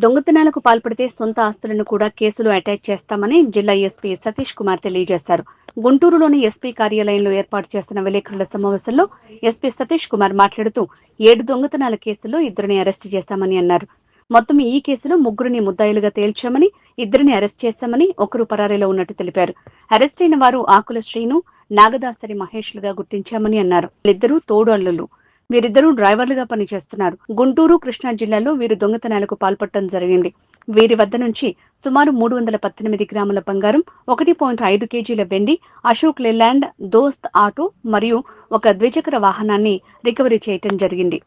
దొంగతనాలకు పాల్పడితే సొంత ఆస్తులను కూడా కేసులు అటాచ్ చేస్తామని జిల్లా ఎస్పీ సతీష్ కుమార్ తెలియజేశారు. గుంటూరులోని ఎస్పీ కార్యాలయంలో ఏర్పాటు చేసిన విలేకరుల సమావేశంలో ఎస్పీ సతీష్ కుమార్ మాట్లాడుతూ 7 దొంగతనాల కేసుల్లో 2 అరెస్టు చేశామని అన్నారు. మొత్తం ఈ కేసులో 3 ముద్దాయిలుగా తేల్చామని, 2 అరెస్ట్ చేశామని, 1 పరారీలో ఉన్నట్టు తెలిపారు. అరెస్ట్ అయిన వారు ఆకుల శ్రీను, నాగదాసరి మహేష్లుగా గుర్తించామని అన్నారు. వీరిద్దరూ తోడు అల్లులు. వీరిద్దరూ డ్రైవర్లుగా పనిచేస్తున్నారు. గుంటూరు, కృష్ణా జిల్లాలో వీరు దొంగతనాలకు పాల్పడటం జరిగింది. వీరి వద్ద నుంచి సుమారు 318 గ్రాముల బంగారం, 1.5 కేజీల వెండి, అశోక్ లేలాండ్, దోస్త్ ఆటో మరియు ఒక ద్విచక్ర వాహనాన్ని రికవరీ చేయటం జరిగింది.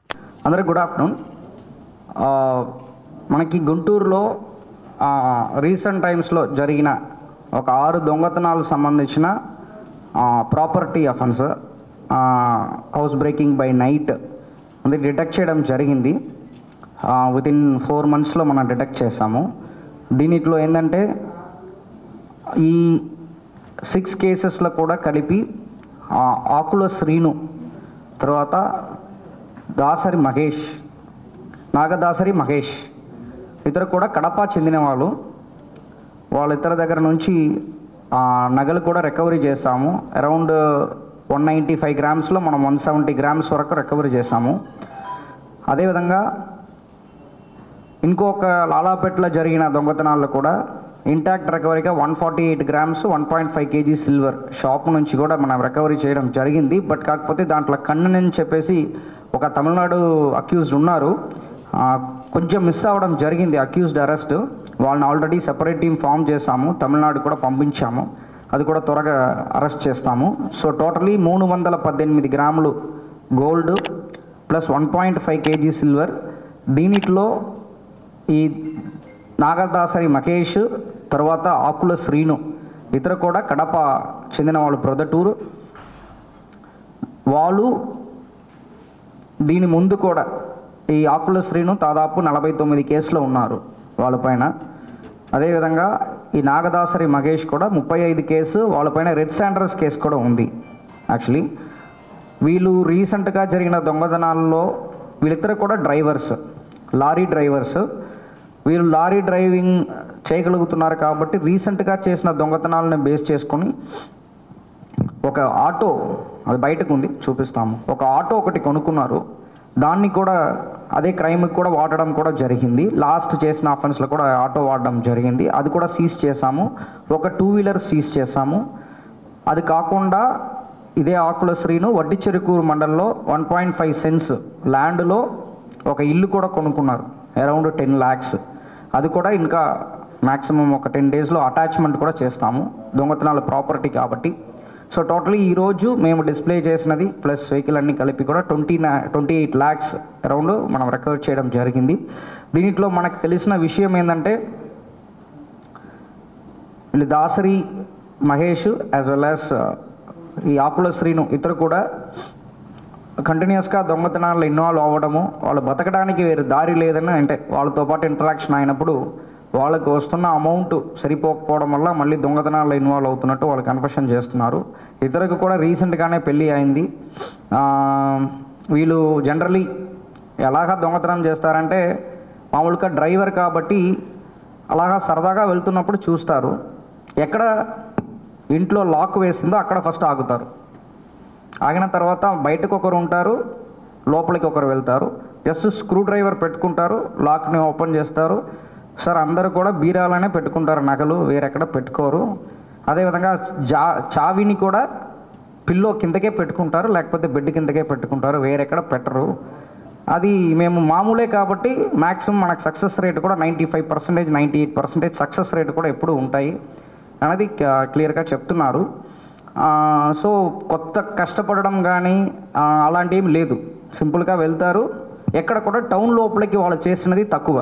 అందరికీ గుడ్ ఆఫ్టర్నూన్. మనకి గుంటూరులో రీసెంట్ టైమ్స్లో జరిగిన ఒక 6 దొంగతనాలకు సంబంధించిన property offence, house breaking by night అది డిటెక్ట్ చేయడం జరిగింది. వితిన్ 4 monthsలో మనం డిటెక్ట్ చేసాము. దీనిలో ఏంటంటే ఈ 6 కేసెస్లో కూడా కలిపి ఆకుల శ్రీను, తర్వాత దాసరి మహేష్, నాగదాసరి మహేష్ ఇద్దరు కూడా కడప చెందిన వాళ్ళిద్దరి దగ్గర నుంచి నగలు కూడా రికవరీ చేస్తాము. అరౌండ్ 195 గ్రామ్స్లో మనం 170 గ్రామ్స్ వరకు రికవరీ చేసాము. అదేవిధంగా ఇంకొక లాలాపేటలో జరిగిన దొంగతనాల్లో కూడా ఇంటాక్ట్ రికవరీగా 148 గ్రామ్స్ 1.5 కేజీ సిల్వర్ షాప్ నుంచి కూడా మనం రికవరీ చేయడం జరిగింది. బట్ కాకపోతే దాంట్లో కన్ను అని చెప్పేసి ఒక తమిళనాడు అక్యూజ్డ్ ఉన్నారు, కొంచెం మిస్ అవ్వడం జరిగింది అక్యూజ్డ్ అరెస్ట్. వాళ్ళని ఆల్రెడీ సెపరేట్ టీమ్ ఫామ్ చేసాము, తమిళనాడు కూడా పంపించాము, అది కూడా త్వరగా అరెస్ట్ చేస్తాము. సో టోటలీ 318 గ్రాములు గోల్డ్ ప్లస్ 1.5 కేజీ సిల్వర్. దీనిలో ఈ నాగదాసరి మహేష్, తర్వాత ఆకుల శ్రీను ఇతరు కూడా కడప చెందిన వాళ్ళు, ప్రొదటూరు వాళ్ళు. దీని ముందు కూడా ఈ ఆకుల శ్రీను దాదాపు 49 కేసులో ఉన్నారు వాళ్ళపైన. అదేవిధంగా ఈ నాగదాసరి మహేష్ కూడా 35 కేసు, వాళ్ళపైన రెడ్ శాండర్స్ కేసు కూడా ఉంది. యాక్చువల్లీ వీళ్ళు రీసెంట్గా జరిగిన దొంగతనాల్లో వీళ్ళిద్దరు కూడా డ్రైవర్స్, లారీ డ్రైవర్స్. వీళ్ళు లారీ డ్రైవింగ్ చేయగలుగుతున్నారు కాబట్టి రీసెంట్గా చేసిన దొంగతనాలను బేస్ చేసుకొని ఒక ఆటో, అది బయటకు ఉంది చూపిస్తాము, ఒక ఆటో ఒకటి కొనుక్కున్నారు. దాన్ని కూడా అదే క్రైమ్కి కూడా వాడడం కూడా జరిగింది. లాస్ట్ చేసిన అఫెన్స్లో కూడా ఆటో వాడడం జరిగింది, అది కూడా సీజ్ చేసాము. ఒక 2 వీలర్ సీజ్ చేసాము. అది కాకుండా ఇదే ఆకుల శ్రీను వడ్డిచెరుకూరు మండలంలో 1.5 సెంట్స్ ల్యాండ్లో ఒక ఇల్లు కూడా కొనుక్కున్నారు, అరౌండ్ 10 lakhs. అది కూడా ఇంకా మ్యాక్సిమం ఒక 10 daysలో అటాచ్మెంట్ కూడా చేస్తాము, దొంగతనాల ప్రాపర్టీ కాబట్టి. సో టోటలీ ఈరోజు మేము డిస్ప్లే చేసినది ప్లస్ వెహికల్ అన్నీ కలిపి కూడా 28 lakhs అరౌండ్ మనం రికవర్ చేయడం జరిగింది. దీంట్లో మనకు తెలిసిన విషయం ఏంటంటే వీళ్ళు Dasari Mahesh as well as ఈ ఆకుల శ్రీను ఇద్దరు కూడా కంటిన్యూస్గా దొంగతనాల్లో ఇన్వాల్వ్ అవ్వడము, వాళ్ళు బతకడానికి వేరే దారి లేదని, అంటే వాళ్ళతో పాటు ఇంటరాక్షన్ అయినప్పుడు వాళ్ళకు వస్తున్న అమౌంట్ సరిపోకపోవడం వల్ల మళ్ళీ దొంగతనాల్లో ఇన్వాల్వ్ అవుతున్నట్టు వాళ్ళు కన్ఫెషన్ చేస్తున్నారు. ఇద్దరికి కూడా రీసెంట్గానే పెళ్ళి అయింది. వీళ్ళు జనరలీ ఎలాగా దొంగతనం చేస్తారంటే మామూలుగా డ్రైవర్ కాబట్టి అలాగా సరదాగా వెళ్తున్నప్పుడు చూస్తారు, ఎక్కడ ఇంట్లో లాక్ వేసిందో అక్కడ ఫస్ట్ ఆగుతారు. ఆగిన తర్వాత బయటకు ఒకరు ఉంటారు, లోపలికి ఒకరు వెళ్తారు, జస్ట్ స్క్రూ డ్రైవర్ పెట్టుకుంటారు, లాక్ని ఓపెన్ చేస్తారు. సార్ అందరూ కూడా బీరాలనే పెట్టుకుంటారు, నగలు వేరెక్కడ పెట్టుకోరు. అదేవిధంగా చావిని కూడా పిల్లో కిందకే పెట్టుకుంటారు, లేకపోతే బెడ్ కిందకే పెట్టుకుంటారు, వేరెక్కడ పెట్టరు. అది మేము మామూలే కాబట్టి మ్యాక్సిమం మనకు సక్సెస్ రేట్ కూడా 95%, 98% సక్సెస్ రేట్ కూడా ఎప్పుడు ఉంటాయి అనేది క్లియర్గా చెప్తున్నారు. సో కొత్త కష్టపడడం కానీ అలాంటి ఏం లేదు, సింపుల్గా వెళ్తారు. ఎక్కడ కూడా టౌన్ లోపలికి వాళ్ళు చేసినది తక్కువ,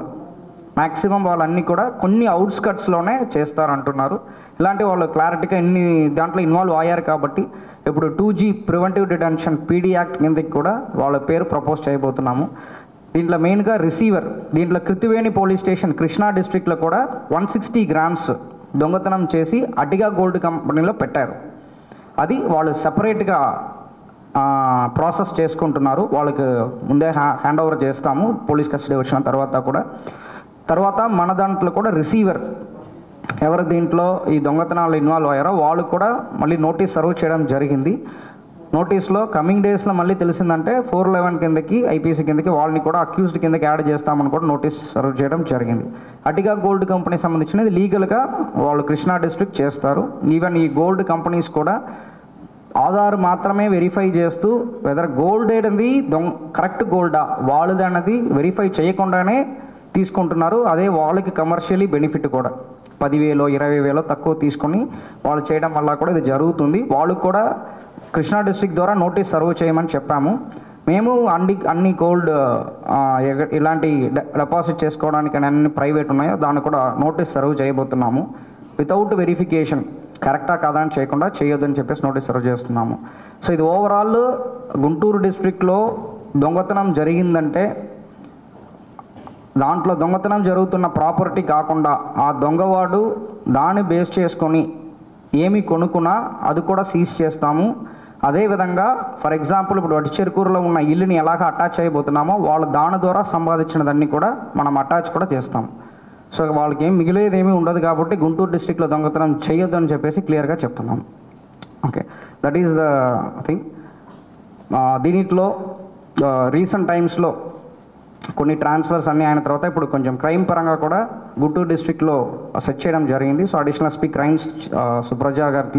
మ్యాక్సిమం వాళ్ళన్నీ కూడా కొన్ని అవుట్స్కట్స్లోనే చేస్తారంటున్నారు. ఇలాంటి వాళ్ళు క్లారిటీగా ఇన్ని దాంట్లో ఇన్వాల్వ్ అయ్యారు కాబట్టి ఇప్పుడు 2G preventive detention PD act కిందకి కూడా వాళ్ళ పేరు ప్రపోజ్ చేయబోతున్నాము. దీంట్లో మెయిన్గా రిసీవర్, దీంట్లో కృతివేణి పోలీస్ స్టేషన్ కృష్ణా డిస్ట్రిక్ట్లో కూడా 160 గ్రామ్స్ దొంగతనం చేసి అటిగా గోల్డ్ కంపెనీలో పెట్టారు. అది వాళ్ళు సపరేట్గా ప్రాసెస్ చేసుకుంటున్నారు, వాళ్ళకి ముందే హ్యాండ్ ఓవర్ చేస్తాము పోలీస్ కస్టడీ వచ్చిన తర్వాత కూడా. తర్వాత మన దాంట్లో కూడా రిసీవర్ ఎవరు దీంట్లో ఈ దొంగతనాలు ఇన్వాల్వ్ అయ్యారో వాళ్ళు కూడా మళ్ళీ నోటీస్ సర్వ్ చేయడం జరిగింది. నోటీస్లో కమింగ్ డేస్లో మళ్ళీ తెలిసిందంటే 411 కిందకి ఐపీసీ కిందకి వాళ్ళని కూడా అక్యూజ్డ్ కిందకి యాడ్ చేస్తామని కూడా నోటీస్ సర్వ్ చేయడం జరిగింది. అటిగా గోల్డ్ కంపెనీ సంబంధించినది లీగల్గా వాళ్ళు కృష్ణా డిస్ట్రిక్ట్ చేస్తారు. ఈవెన్ ఈ గోల్డ్ కంపెనీస్ కూడా ఆధార్ మాత్రమే వెరిఫై చేస్తూ వెదర్ గోల్డ్ అనేది కరెక్ట్ గోల్డా వాళ్ళది అన్నది వెరిఫై చేయకుండానే తీసుకుంటున్నారు. అదే వాళ్ళకి కమర్షియలీ బెనిఫిట్ కూడా 10,000 20,000 తక్కువ తీసుకొని వాళ్ళు చేయడం వల్ల కూడా ఇది జరుగుతుంది. వాళ్ళు కూడా కృష్ణా డిస్ట్రిక్ట్ ద్వారా నోటీస్ సర్వ్ చేయమని చెప్పాము. మేము అన్ని గోల్డ్ ఇలాంటి డిపాజిట్ చేసుకోవడానికి అన్ని ప్రైవేట్ ఉన్నాయో దాన్ని కూడా నోటీస్ సర్వ్ చేయబోతున్నాము. వితౌట్ వెరిఫికేషన్ కరెక్టా కాదా అని చేయకుండా చేయొద్దని చెప్పేసి నోటీస్ సర్వ్ చేస్తున్నాము. సో ఇది ఓవరాల్ గుంటూరు డిస్ట్రిక్ట్లో దొంగతనం జరిగిందంటే దాంట్లో దొంగతనం జరుగుతున్న ప్రాపర్టీ కాకుండా ఆ దొంగవాడు దాన్ని బేస్ చేసుకొని ఏమి కొనుక్కున్నా అది కూడా సీజ్ చేస్తాము. అదేవిధంగా ఫర్ ఎగ్జాంపుల్ ఇప్పుడు వటిచెరుకూరులో ఉన్న ఇల్లుని ఎలాగ అటాచ్ చేయబోతున్నామో వాళ్ళు దాని ద్వారా సంపాదించినదాన్ని కూడా మనం అటాచ్ కూడా చేస్తాం. సో వాళ్ళకి ఏం మిగిలేదేమీ ఉండదు కాబట్టి గుంటూరు డిస్ట్రిక్ట్లో దొంగతనం చేయొద్దు అని చెప్పేసి క్లియర్గా చెప్తున్నాం. Okay, that is the thing. దీనిలో రీసెంట్ టైమ్స్లో కొన్ని ట్రాన్స్ఫర్స్ అన్నీ అయిన తర్వాత ఇప్పుడు కొంచెం క్రైమ్ పరంగా కూడా గుంటూరు డిస్ట్రిక్ట్లో సెట్ చేయడం జరిగింది. So additional SP crimes Subraja గారు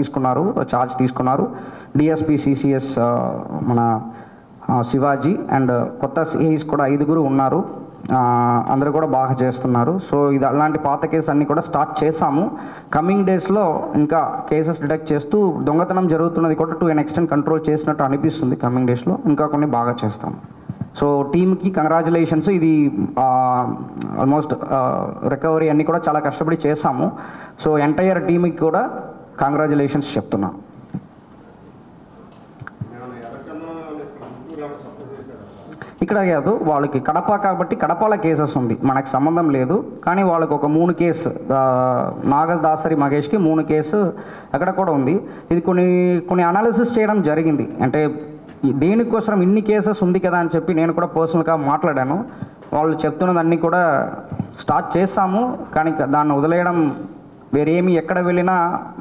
ఛార్జ్ తీసుకున్నారు. డిఎస్పీ సిసిఎస్ మన శివాజీ అండ్ కొత్త సిఐస్ కూడా 5 ఉన్నారు. అందరూ కూడా బాగా చేస్తున్నారు. సో ఇది అలాంటి పాత కేసు అన్నీ కూడా స్టార్ట్ చేసాము. కమింగ్ డేస్లో ఇంకా కేసెస్ డిటెక్ట్ చేస్తూ దొంగతనం జరుగుతున్నది కూడా టు ఎన్ ఎక్స్టెంట్ కంట్రోల్ చేసినట్టు అనిపిస్తుంది. కమింగ్ డేస్లో ఇంకా కొన్ని బాగా చేస్తాము. సో టీమ్కి కంగ్రాచులేషన్స్. ఇది ఆల్మోస్ట్ రికవరీ అన్నీ కూడా చాలా కష్టపడి చేసాము. సో ఎంటైర్ టీమ్కి కూడా కంగ్రాచులేషన్స్ చెప్తున్నాను. ఇక్కడ కాదు, వాళ్ళకి కడప కాబట్టి కడపల కేసెస్ ఉంది, మనకు సంబంధం లేదు. కానీ వాళ్ళకి ఒక 3 కేసు నాగదాసరి మహేష్కి 3 కేసు అక్కడ కూడా ఉంది. ఇది కొన్ని అనాలిసిస్ చేయడం జరిగింది. అంటే దేనికోసం ఇన్ని కేసెస్ ఉంది కదా అని చెప్పి నేను కూడా పర్సనల్గా మాట్లాడాను. వాళ్ళు చెప్తున్నదన్నీ కూడా స్టార్ట్ చేస్తాము, కానీ దాన్ని వదిలేయడం వేరేమి ఎక్కడ వెళ్ళినా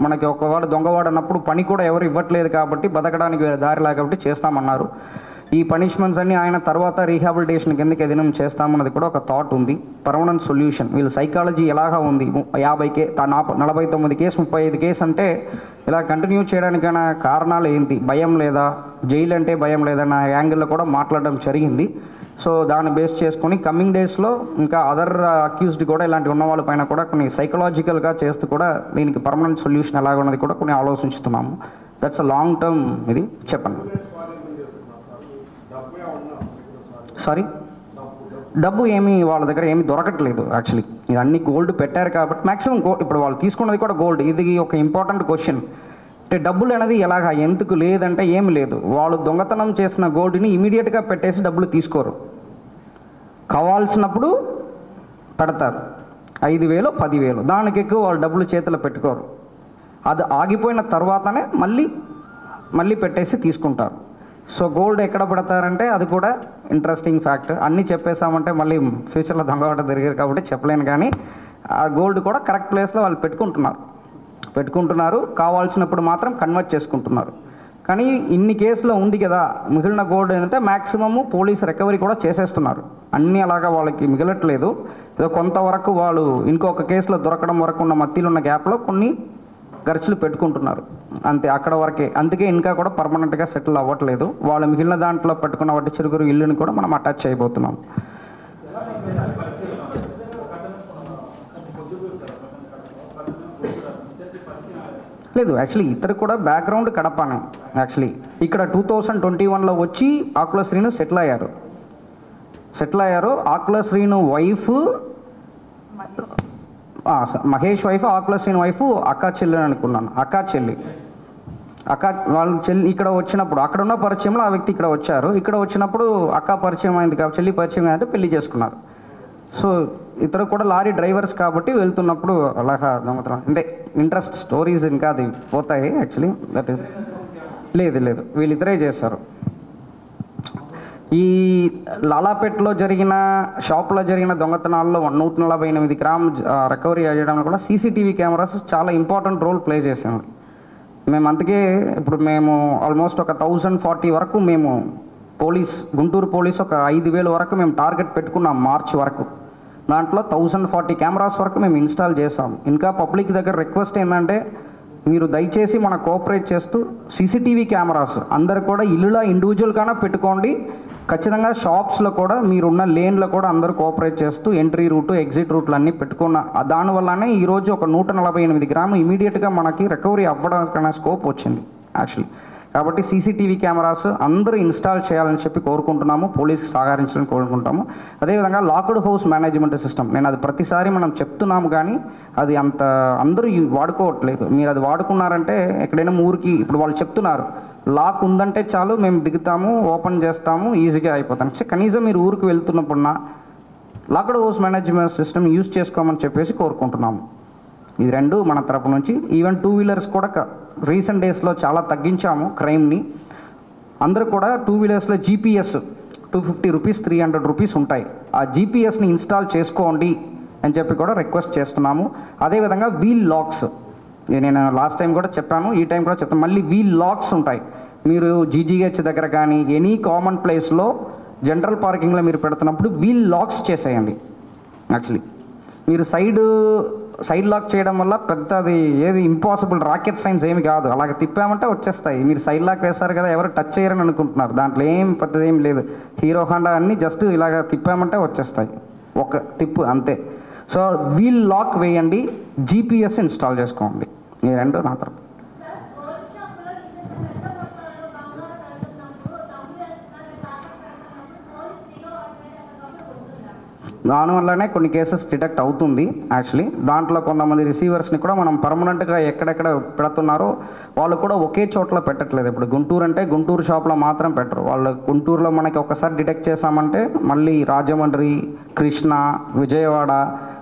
మనకి ఒకవాడు దొంగవాడు అన్నప్పుడు పని కూడా ఎవరు ఇవ్వట్లేదు కాబట్టి బతకడానికి వేరే దారి లేక కాబట్టి చేస్తామన్నారు. ఈ పనిష్మెంట్స్ అన్నీ ఆయన తర్వాత రీహాబిలిటేషన్ కిందకి ఎదినం చేస్తామన్నది కూడా ఒక థాట్ ఉంది. పర్మనెంట్ సొల్యూషన్ వీళ్ళ సైకాలజీ ఎలాగా ఉంది, 49 కేసు 35 కేసు అంటే ఇలా కంటిన్యూ చేయడానికైనా కారణాలు ఏంటి, భయం లేదా, జైలు అంటే భయం లేదన్న యాంగిల్లో కూడా మాట్లాడడం జరిగింది. సో దాన్ని బేస్ చేసుకొని కమింగ్ డేస్లో ఇంకా అదర్ అక్యూజ్డ్ కూడా ఇలాంటి ఉన్న వాళ్ళ పైన కూడా కొన్ని సైకలాజికల్గా చేస్తూ కూడా దీనికి పర్మనెంట్ సొల్యూషన్ ఎలాగ ఉన్నది కూడా కొన్ని ఆలోచించుతున్నాము. That's a long term. ఇది చెప్పండి. సారీ, డబ్బు ఏమీ వాళ్ళ దగ్గర ఏమీ దొరకట్లేదు. యాక్చువల్లీ ఇది అన్ని గోల్డ్ పెట్టారు కాబట్టి మ్యాక్సిమం ఇప్పుడు వాళ్ళు తీసుకున్నది కూడా గోల్డ్. ఇది ఒక ఇంపార్టెంట్ క్వశ్చన్. అంటే డబ్బులు అనేది ఎలాగా ఎందుకు లేదంటే ఏమి లేదు. వాళ్ళు దొంగతనం చేసిన గోల్డ్ని ఇమీడియట్గా పెట్టేసి డబ్బులు తీసుకోరు, కావాల్సినప్పుడు పెడతారు. 5,000 10,000 దానికి ఎక్కువ వాళ్ళు డబ్బులు చేతిలో పెట్టుకోరు. అది ఆగిపోయిన తర్వాతనే మళ్ళీ పెట్టేసి తీసుకుంటారు. సో గోల్డ్ ఎక్కడ పెడతారంటే అది కూడా ఇంట్రెస్టింగ్ ఫ్యాక్ట్. అన్నీ చెప్పేసామంటే మళ్ళీ ఫ్యూచర్లో దొంగవాట తిరిగారు కాబట్టి చెప్పలేను. కానీ ఆ గోల్డ్ కూడా కరెక్ట్ ప్లేస్లో వాళ్ళు పెట్టుకుంటున్నారు, కావాల్సినప్పుడు మాత్రం కన్వర్ట్ చేసుకుంటున్నారు. కానీ ఇన్ని కేసులో ఉంది కదా, మిగిలిన గోల్డ్ ఏంటంటే మ్యాక్సిమము పోలీస్ రికవరీ కూడా చేసేస్తున్నారు. అన్నీ అలాగా వాళ్ళకి మిగలట్లేదు. ఏదో కొంతవరకు వాళ్ళు ఇంకొక కేసులో దొరకడం వరకు ఉన్న మధ్యలో ఉన్న గ్యాప్లో కొన్ని ఖర్చులు పెట్టుకుంటున్నారు అంతే, అక్కడ వరకే. అందుకే ఇంకా కూడా పర్మనెంట్గా సెటిల్ అవ్వట్లేదు. వాళ్ళు మిగిలిన దాంట్లో పెట్టుకున్న వటిచెరుకూరు ఇల్లుని కూడా మనం అటాచ్ చేయబోతున్నాం. లేదు, యాక్చువల్లీ ఇతరు కూడా బ్యాక్గ్రౌండ్ కడపనే. యాక్చువల్లీ ఇక్కడ 2021లో వచ్చి ఆకుల శ్రీను సెటిల్ అయ్యారు. ఆకుల శ్రీను వైఫ్ మహేష్ వైఫ్, ఆకుల శ్రీను వైఫ్ అక్క చెల్లి అనుకున్నాను. వాళ్ళ చెల్లి ఇక్కడ వచ్చినప్పుడు అక్కడ ఉన్న పరిచయంలో ఆ వ్యక్తి ఇక్కడ వచ్చారు. ఇక్కడ వచ్చినప్పుడు అక్క పరిచయం అయింది కాబట్టి చెల్లి పరిచయం అయిందంటే పెళ్లి చేసుకున్నారు. సో ఇతరు కూడా లారీ డ్రైవర్స్ కాబట్టి వెళ్తున్నప్పుడు అలాగా దొంగతనం అంటే ఇంట్రెస్ట్ స్టోరీస్ ఇంకా అది పోతాయి. యాక్చువల్లీ దట్ ఈస్ లేదు వీళ్ళిద్దరే చేశారు. ఈ లాలాపేటలో జరిగిన షాప్లో జరిగిన దొంగతనాల్లో 148 గ్రామ్ రికవరీ చేయడంలో కూడా సీసీటీవీ కెమెరాస్ చాలా ఇంపార్టెంట్ రోల్ ప్లే చేసాము. మేము అందుకే ఇప్పుడు మేము ఆల్మోస్ట్ ఒక 1040 వరకు మేము గుంటూరు పోలీస్ ఒక 5000 వరకు మేము టార్గెట్ పెట్టుకున్నాం మార్చ్ వరకు. దాంట్లో 1040 కెమెరాస్ వరకు మేము ఇన్స్టాల్ చేసాం. ఇంకా పబ్లిక్ దగ్గర రిక్వెస్ట్ ఏంటంటే మీరు దయచేసి మన కోఆపరేట్ చేస్తూ సీసీటీవీ కెమెరాస్ అందరు కూడా ఇల్లులో ఇండివిజువల్గానే పెట్టుకోండి. ఖచ్చితంగా షాప్స్లో కూడా మీరున్న లేన్లో కూడా అందరూ కోఆపరేట్ చేస్తూ ఎంట్రీ రూటు ఎగ్జిట్ రూట్లు అన్నీ పెట్టుకున్న దానివల్లనే ఈరోజు ఒక 148 గ్రాములు ఇమీడియట్గా మనకి రికవరీ అవ్వడానికి స్కోప్ వచ్చింది యాక్చువల్లీ. కాబట్టి సీసీటీవీ కెమెరాస్ అందరూ ఇన్స్టాల్ చేయాలని చెప్పి కోరుకుంటున్నాము, పోలీస్కి సహకరించాలని కోరుకుంటాము. అదేవిధంగా లాక్డ్ హౌస్ మేనేజ్మెంట్ సిస్టమ్, నేను అది ప్రతిసారి మనం చెప్తున్నాము కానీ అది అంత అందరూ వాడుకోవట్లేదు. మీరు అది వాడుకున్నారంటే ఎక్కడైనా ఊరికి ఇప్పుడు వాళ్ళు చెప్తున్నారు లాక్ ఉందంటే చాలు మేము దిగుతాము, ఓపెన్ చేస్తాము, ఈజీగా అయిపోతాం. కనీసం మీరు ఊరికి వెళ్తున్నప్పుడున్న locked house management system use చేసుకోమని చెప్పేసి కోరుకుంటున్నాము. ఇది రెండు మన తరపు నుంచి. ఈవెన్ 2 వీలర్స్ కూడా రీసెంట్ డేస్లో చాలా తగ్గించాము క్రైమ్ని. అందరూ కూడా 2 వీలర్స్లో జీపీఎస్ 250 రూపీస్ 300 రూపీస్ ఉంటాయి. ఆ జీపీఎస్ని ఇన్స్టాల్ చేసుకోండి అని చెప్పి కూడా రిక్వెస్ట్ చేస్తున్నాము. అదేవిధంగా వీల్ లాక్స్, నేను లాస్ట్ టైం కూడా చెప్పాను, ఈ టైం కూడా చెప్తాను, మళ్ళీ వీల్ లాక్స్ ఉంటాయి. మీరు జీజీహెచ్ దగ్గర కానీ ఎనీ కామన్ ప్లేస్లో జనరల్ పార్కింగ్లో మీరు పెడుతున్నప్పుడు వీల్ లాక్స్ చేసేయండి. యాక్చువల్లీ మీరు సైడ్ లాక్ చేయడం వల్ల పెద్ద అది ఏది ఇంపాసిబుల్ రాకెట్ సైన్స్ ఏమి కాదు, అలాగే తిప్పామంటే వచ్చేస్తాయి. మీరు సైడ్ లాక్ వేస్తారు కదా, ఎవరు టచ్ చేయరని అనుకుంటున్నారు, దాంట్లో ఏం పెద్దది ఏం లేదు. హీరో హోండా అన్నీ జస్ట్ ఇలాగ తిప్పామంటే వచ్చేస్తాయి, ఒక తిప్పు అంతే. సో వీల్ లాక్ వేయండి, జీపీఎస్ ఇన్స్టాల్ చేసుకోండి. ఈ రెండు నా తరపు. దానివల్లనే కొన్ని కేసెస్ డిటెక్ట్ అవుతుంది యాక్చువల్లీ. దాంట్లో కొంతమంది రిసీవర్స్ని కూడా మనం పర్మనెంట్గా ఎక్కడెక్కడ పెడుతున్నారో వాళ్ళు కూడా ఒకే చోట్ల పెట్టట్లేదు. ఇప్పుడు గుంటూరు అంటే గుంటూరు షాప్లో మాత్రం పెట్టరు వాళ్ళు. గుంటూరులో మనకి ఒకసారి డిటెక్ట్ చేసామంటే మళ్ళీ రాజమండ్రి, కృష్ణా, విజయవాడ,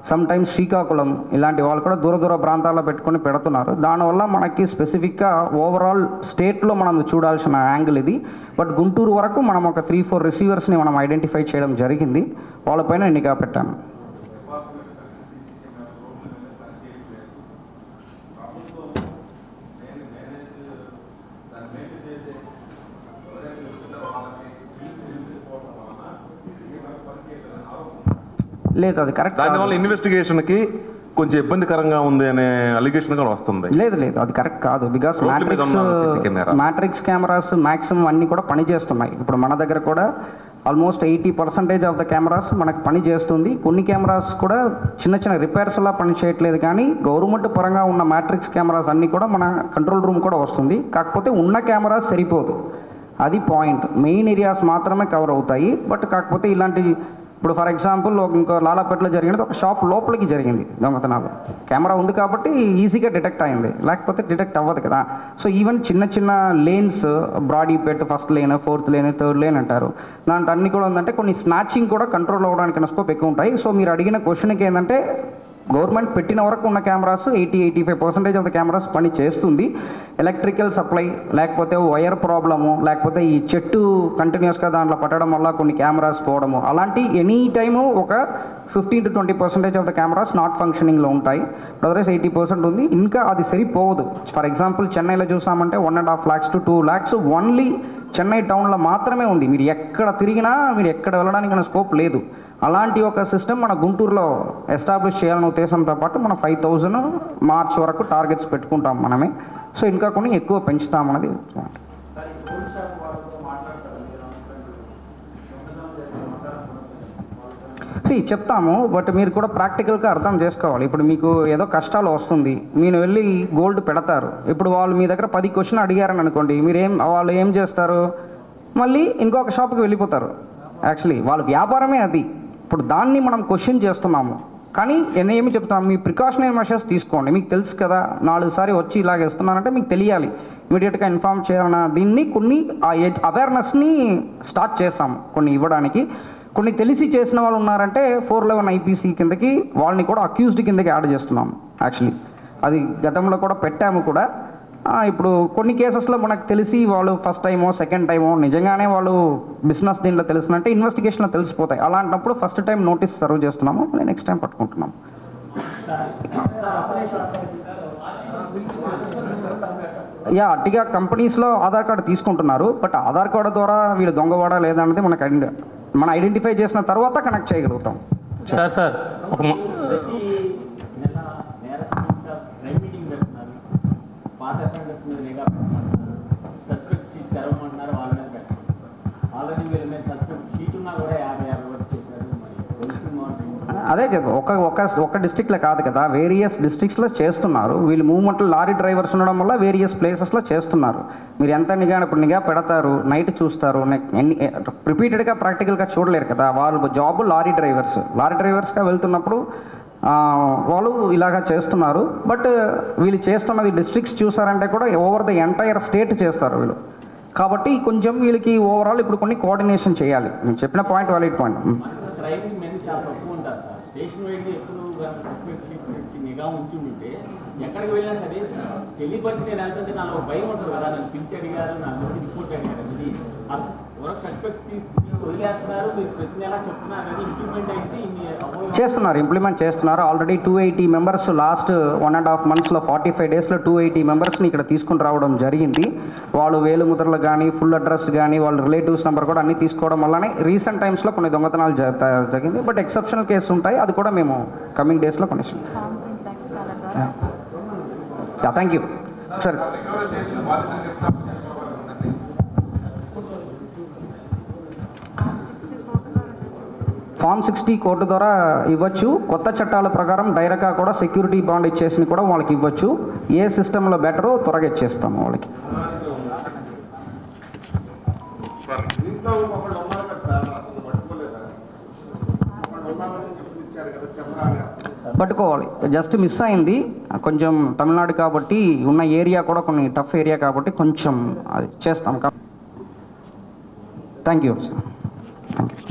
సమ్టైమ్స్ శ్రీకాకుళం ఇలాంటి వాళ్ళు కూడా దూర ప్రాంతాల్లో పెట్టుకొని పెడుతున్నారు. దానివల్ల మనకి స్పెసిఫిక్గా ఓవరాల్ స్టేట్లో మనం చూడాల్సిన యాంగిల్ ఇది. బట్ గుంటూరు వరకు మనం ఒక 3-4 రిసీవర్స్ని మనం ఐడెంటిఫై చేయడం జరిగింది, వాళ్ళపైన నిఘా పెట్టాను. లేదు అది కరెక్ట్. దానివల్ల ఇన్వెస్టిగేషన్కి కొంచెం ఇబ్బందికరంగా ఉంది అనే అలిగేషన్ కూడా వస్తుంది. లేదు అది కరెక్ట్ కాదు. బికాస్ మ్యాట్రిక్స్ కెమెరాస్ మ్యాక్సిమం అన్నీ కూడా పనిచేస్తున్నాయి. ఇప్పుడు మన దగ్గర కూడా ఆల్మోస్ట్ 80% ఆఫ్ ద కెమెరాస్ మనకు పని చేస్తుంది. కొన్ని కెమెరాస్ కూడా చిన్న రిపేర్స్లా పని చేయట్లేదు, కానీ గవర్నమెంట్ పరంగా ఉన్న మ్యాట్రిక్స్ కెమెరాస్ అన్నీ కూడా మన కంట్రోల్ రూమ్ కూడా వస్తుంది. కాకపోతే ఉన్న కెమెరాస్ సరిపోదు, అది పాయింట్. మెయిన్ ఏరియాస్ మాత్రమే కవర్ అవుతాయి. బట్ కాకపోతే ఇలాంటి ఇప్పుడు ఫర్ ఎగ్జాంపుల్ ఇంకో లాలాపేటలో జరిగినది ఒక షాప్ లోపలికి జరిగింది దొంగతనాలు. కెమెరా ఉంది కాబట్టి ఈజీగా డిటెక్ట్ అయింది, లేకపోతే డిటెక్ట్ అవ్వదు కదా. సో ఈవెన్ చిన్న lanes, Brodipet first lane, 4th lane, 3rd lane అంటారు, దాంట్లో అన్నీ కూడా ఉందంటే కొన్ని స్నాచింగ్ కూడా కంట్రోల్ అవ్వడానికి స్కోప్ ఎక్కువ ఉంటాయి. సో మీరు అడిగిన క్వశ్చన్కి ఏంటంటే గవర్నమెంట్ పెట్టిన వరకు ఉన్న కెమెరాస్ 80-85% ఆఫ్ ద కెమెరాస్ పని చేస్తుంది. ఎలక్ట్రికల్ సప్లై లేకపోతే వైర్ ప్రాబ్లము, లేకపోతే ఈ చెట్టు కంటిన్యూస్గా దాంట్లో పట్టడం వల్ల కొన్ని కెమెరాస్ పోవడము, అలాంటి ఎనీ టైము ఒక 15-20% ఆఫ్ ద కెమెరాస్ నాట్ ఫంక్షనింగ్లో ఉంటాయి. అదర్వైజ్ 80% ఉంది. ఇంకా అది సరిపోదు. ఫర్ ఎగ్జాంపుల్ చెన్నైలో చూసామంటే 1.5 lakhs to 2 lakhs only Chennai టౌన్లో మాత్రమే ఉంది. మీరు ఎక్కడ తిరిగినా మీరు ఎక్కడ వెళ్ళడానికి స్కోప్ లేదు. అలాంటి ఒక సిస్టమ్ మన గుంటూరులో ఎస్టాబ్లిష్ చేయాలనే ఉద్దేశంతో పాటు మనం 5,000 మార్చ్ వరకు టార్గెట్స్ పెట్టుకుంటాం మనమే. సో ఇంకా కొన్ని ఎక్కువ పెంచుతామన్నది చెప్తాము. బట్ మీరు కూడా ప్రాక్టికల్గా అర్థం చేసుకోవాలి. ఇప్పుడు మీకు ఏదో కష్టాలు వస్తుంది, మీరు వెళ్ళి గోల్డ్ పెడతారు. ఇప్పుడు వాళ్ళు మీ దగ్గర 10 క్వశ్చన్ అడిగారని అనుకోండి, వాళ్ళు ఏం చేస్తారు, మళ్ళీ ఇంకొక షాప్కి వెళ్ళిపోతారు. యాక్చువల్లీ వాళ్ళ వ్యాపారమే అది. ఇప్పుడు దాన్ని మనం క్వశ్చన్ చేస్తున్నాము, కానీ ఏమి చెప్తాం, మీ ప్రికాషనరీ మెషర్స్ తీసుకోండి. మీకు తెలుసు కదా, 4 సార్లు వచ్చి ఇలాగ ఇస్తున్నానంటే మీకు తెలియాలి, ఇమీడియట్గా ఇన్ఫార్మ్ చేయాలన్న దీన్ని కొన్ని అవేర్నెస్ని స్టార్ట్ చేస్తాము కొన్ని ఇవ్వడానికి. కొన్ని తెలిసి చేసిన వాళ్ళు ఉన్నారంటే 411 IPC కిందకి వాళ్ళని కూడా అక్యూజ్డ్ కిందకి యాడ్ చేస్తున్నాము. యాక్చువల్లీ అది గతంలో కూడా పెట్టాము కూడా. ఇప్పుడు కొన్ని కేసెస్లో మనకు తెలిసి వాళ్ళు ఫస్ట్ టైమో సెకండ్ టైమో నిజంగానే వాళ్ళు బిజినెస్ దీంట్లో తెలిసినంటే ఇన్వెస్టిగేషన్లో తెలిసిపోతాయి. అలాంటప్పుడు ఫస్ట్ టైం నోటీస్ సర్వ్ చేస్తున్నాము, నెక్స్ట్ టైం పట్టుకుంటున్నాము. అట్టిగా కంపెనీస్లో ఆధార్ కార్డు తీసుకుంటున్నారు, బట్ ఆధార్ కార్డు ద్వారా వీళ్ళు దొంగవాడా లేదా అనేది మనం ఐడెంటిఫై చేసిన తర్వాత కనెక్ట్ చేయగలుగుతాం. సార్ ఒక అదే చెప్పు, ఒక డిస్ట్రిక్ట్లో కాదు కదా, వేరియస్ డిస్ట్రిక్ట్స్లో చేస్తున్నారు వీళ్ళు. మూవ్మెంట్లో లారీ డ్రైవర్స్ ఉండడం వల్ల వేరియస్ ప్లేసెస్లో చేస్తున్నారు. మీరు ఎంత నిఘా పెడతారు, నైట్ చూస్తారు, రిపీటెడ్గా ప్రాక్టికల్గా చూడలేరు కదా. వాళ్ళు జాబ్ లారీ డ్రైవర్స్గా వెళ్తున్నప్పుడు వాళ్ళు ఇలాగా చేస్తున్నారు. బట్ వీళ్ళు చేస్తున్నది డిస్ట్రిక్ట్స్ చూసారంటే కూడా ఓవర్ ద ఎంటైర్ స్టేట్ చేస్తారు వీళ్ళు. కాబట్టి కొంచెం వీళ్ళకి ఓవరాల్ ఇప్పుడు కొన్ని కోఆర్డినేషన్ చేయాలి. నేను చెప్పిన పాయింట్ వాలిడ్ పాయింట్. స్టేషన్ వైపు ఎప్పుడు నిఘా ఉంటుంటే ఎక్కడికి వెళ్ళినా సరే తెలియపరిచి నేను వెళ్తుంటే నాకు భయం ఉంటుంది కదా, నన్ను పిలిచి అడిగారు, నా గురించి రిపోర్ట్ అడిగారు. ఎవరో సస్పెక్ట్ వదిలేస్తున్నారు, మీరు ప్రతి నెలా చెప్తున్నారు కానీ ఇంప్లిమెంట్ అయితే ఇంప్లిమెంట్ చేస్తున్నారు. ఆల్రెడీ 280 మెంబర్స్ లాస్ట్ 1.5 monthsలో 45 daysలో 280 మెంబర్స్ని ఇక్కడ తీసుకుని రావడం జరిగింది. వాళ్ళు వేలుముద్రలు కానీ ఫుల్ అడ్రస్ కానీ వాళ్ళ రిలేటివ్స్ నెంబర్ కూడా అన్నీ తీసుకోవడం వల్లనే రీసెంట్ టైమ్స్లో కొన్ని దొంగతనాలు జరిగింది. బట్ ఎక్సెప్షనల్ కేసు ఉంటాయి, అది కూడా మేము కమింగ్ డేస్లో కొన్ని. Thank you sir. Form 60 court ద్వారా ఇవ్వచ్చు. కొత్త చట్టాల ప్రకారం డైరెక్ట్గా కూడా సెక్యూరిటీ బాండ్ ఇచ్చేసి కూడా వాళ్ళకి ఇవ్వచ్చు. ఏ సిస్టంలో బెటరో త్వరగా ఇచ్చేస్తాము వాళ్ళకి. పట్టుకోవాలి, జస్ట్ మిస్ అయింది కొంచెం. తమిళనాడు కాబట్టి ఉన్న ఏరియా కూడా కొన్ని టఫ్ ఏరియా కాబట్టి కొంచెం అది చేస్తాం. Thank you sir. Thank you.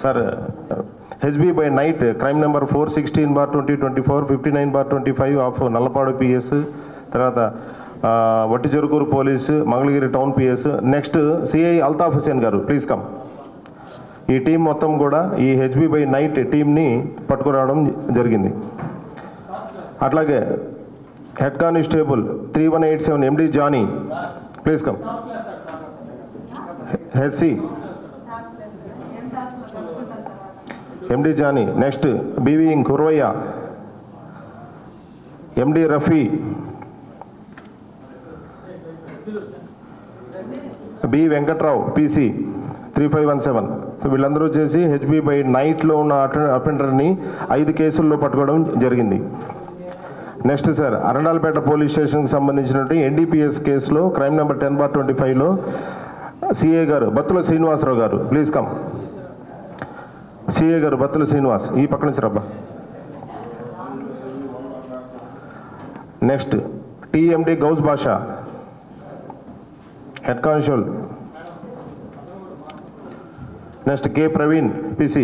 Sir, HB by night, crime number 416/2024, 59/25 of Nallapadu PS, తర్వాత Vatti Cherukuru police, Mangalagiri town PS. Next CI Altaf Hussain garu, please come. ఈ టీం మొత్తం కూడా ఈ HB by నైట్ టీంని పట్టుకురావడం జరిగింది. అట్లాగే head constable 3187 MD Jani, please come. HC MD Jani. Next BV Kurvayya, MD Rafi, B Venkatrao PC 3517. So వీళ్ళందరూ చేసి HB by నైట్లో ఉన్న అఫెండర్ని 5 కేసుల్లో పట్టుకోవడం జరిగింది. నెక్స్ట్ సార్, అరండాలపేట పోలీస్ స్టేషన్కి సంబంధించినటువంటి NDPS కేసులో క్రైమ్ నెంబర్ 10/25లో సిఏ గారు బత్తుల శ్రీనివాసరావు గారు, ప్లీజ్ కమ్. సిఏ గారు బత్తుల శ్రీనివాస్, ఈ పక్క నుంచి రబ్బా. Next TMD Gouse Basha, head constable. Next K Praveen PC.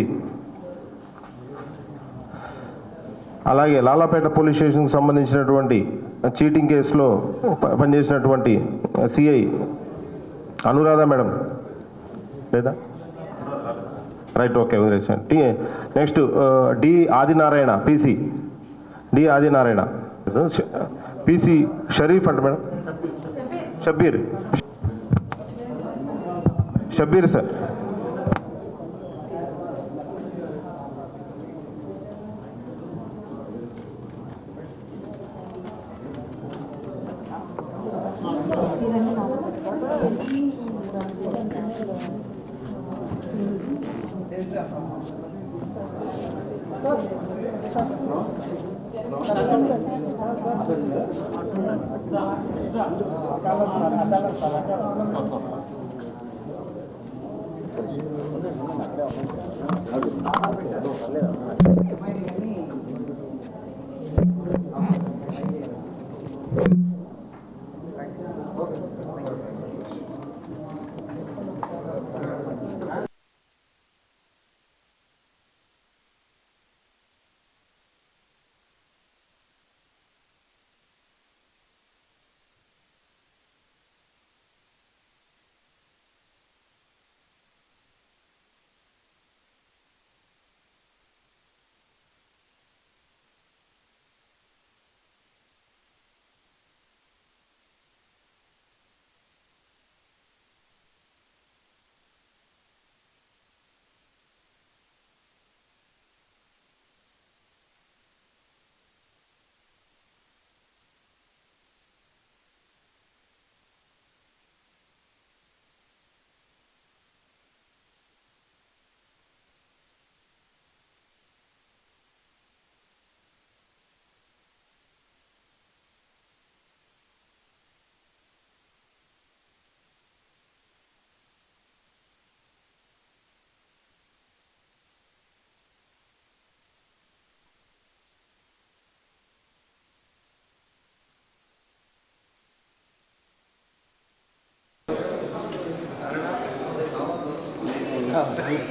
అలాగే లాలాపేట పోలీస్ స్టేషన్కి సంబంధించినటువంటి చీటింగ్ కేసులో పనిచేసినటువంటి సిఐ అనురాధ మేడం, లేదా రైట్, ఓకే వదిలేసాను. Next D Adinarayana PC, D Adinarayana. PC Sharif అంట మేడం, షబ్బీర్ సార్. అవును.